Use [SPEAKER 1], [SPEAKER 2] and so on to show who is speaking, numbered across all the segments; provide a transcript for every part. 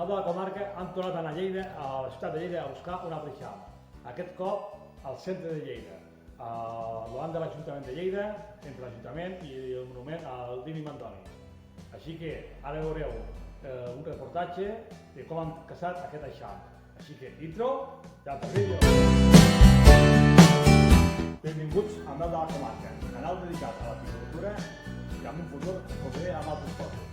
[SPEAKER 1] nosaltres de la comarca hem tornat a anar a Lleida, a la ciutat de Lleida, a buscar un altre eixam. Aquest cop al centre de Lleida, davant de l'Ajuntament de Lleida, entre l'Ajuntament i el monument al Dini Mandoni. Així que ara veureu un reportatge de com han caçat aquest eixam. Així que, intro, i altre vídeo. Benvinguts a Mel de la Comarca, canal dedicat a l'apicultura i amb un futur com bé amb altres coses.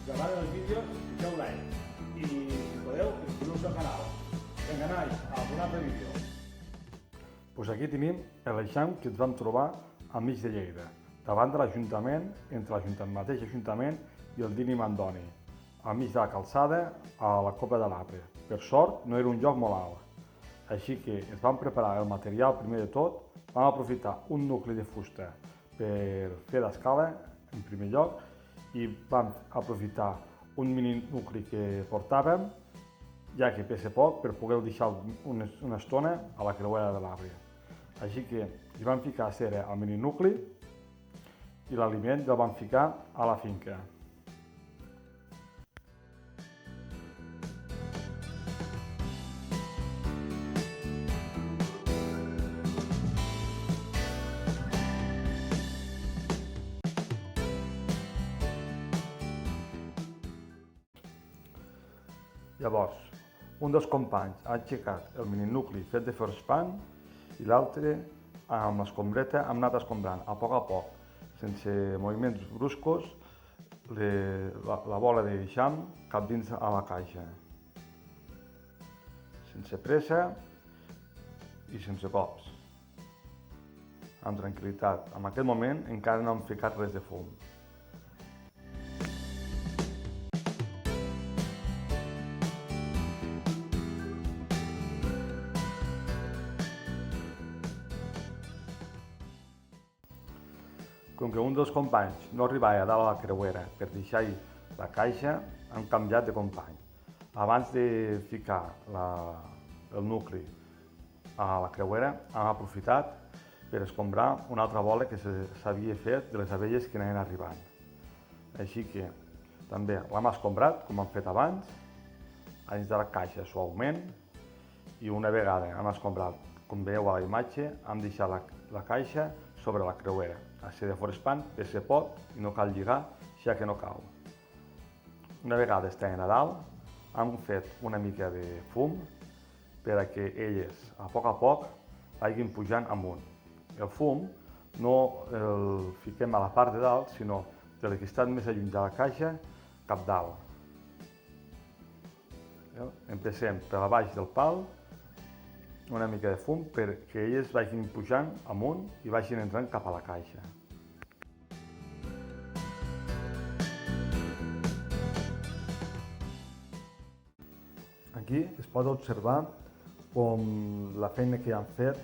[SPEAKER 1] Si us agraden els vídeos, deixeu like i, si podeu, inscriu-vos al canal. Vinga, nois, a un altre vídeo. Pues aquí tenim l'eixam que ens vam trobar al mig de Lleida, davant de l'Ajuntament, entre el mateix Ajuntament i el Dini Mandoni, al mig de la calçada, a la Copa de l'Arbre. Per sort, no era un lloc molt alt. Així que ens vam preparar el material primer de tot, vam aprofitar un nucli de fusta per fer l'escala, en primer lloc, i vam aprofitar un mini nucli que portàvem, ja que pesa poc, per poder deixar una estona a la creuera de l'arbre. Així que hi vam ficar cera al mini nucli i l'aliment el vam ficar a la finca. Llavors, un dels companys ha aixecat el mininucli fet de ferrespant i l'altre, amb l'escombreta, hem anat escombrant a poc, sense moviments bruscos, la bola d'eixam cap dins a la caixa. Sense pressa i sense cops. Amb tranquil·litat. En aquest moment encara no hem ficat res de fum. Com que un dels companys no arribava a dalt a la creuera per deixar-hi la caixa, hem canviat de company. Abans de ficar el nucli a la creuera, hem aprofitat per escombrar una altra bola que s'havia fet de les abelles que anaven arribant. Així que també l'hem escombrat, com hem fet abans, a dins de la caixa suaument, i una vegada hem escombrat, com veieu a la imatge, hem deixat la caixa sobre la creuera. A ser de forespant, pesa poc i no cal lligar, ja que no cau. Una vegada estan a dalt, hem fet una mica de fum per a que elles, a poc, vagin pujant amunt. El fum no el fiquem a la part de dalt, sinó de la que està més lluny de la caixa cap dalt. Empecem per la baix del pal, una mica de fum perquè elles vagin pujant amunt i vagin entrant cap a la caixa. Aquí es pot observar com la feina que han fet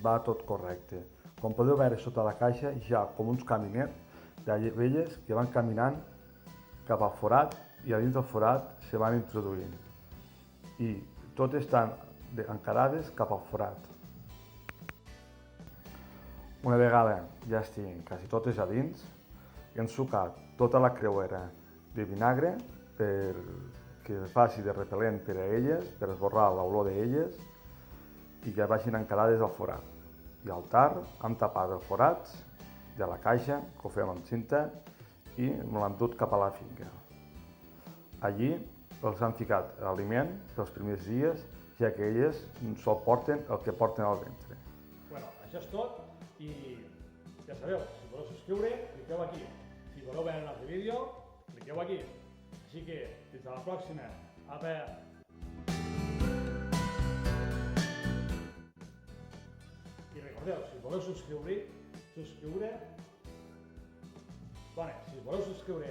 [SPEAKER 1] va tot correcte. Com podeu veure sota la caixa hi ha com uns caminets d'abelles que van caminant cap al forat i a dins del forat se van introduint. I totes estan encarades cap al forat. Una vegada ja estiguin quasi totes a dins, hem sucat tota la creuera de vinagre perquè faci de repel·lent per a elles, per esborrar l'olor d'elles i que vagin encarades al forat. I al tard hem tapat els forats de la caixa, que ho fem amb cinta, i l'hem dut cap a la finca. Allí els han ficat l'aliment pels primers dies, ja que elles sol porten el que porten al ventre. Bueno, això és tot i ja sabeu, si voleu subscriure, cliqueu aquí. Si voleu veure un altre vídeo, cliqueu aquí. Així que, fins a la pròxima. Apa! I recordeu, si voleu subscriure, si voleu subscriure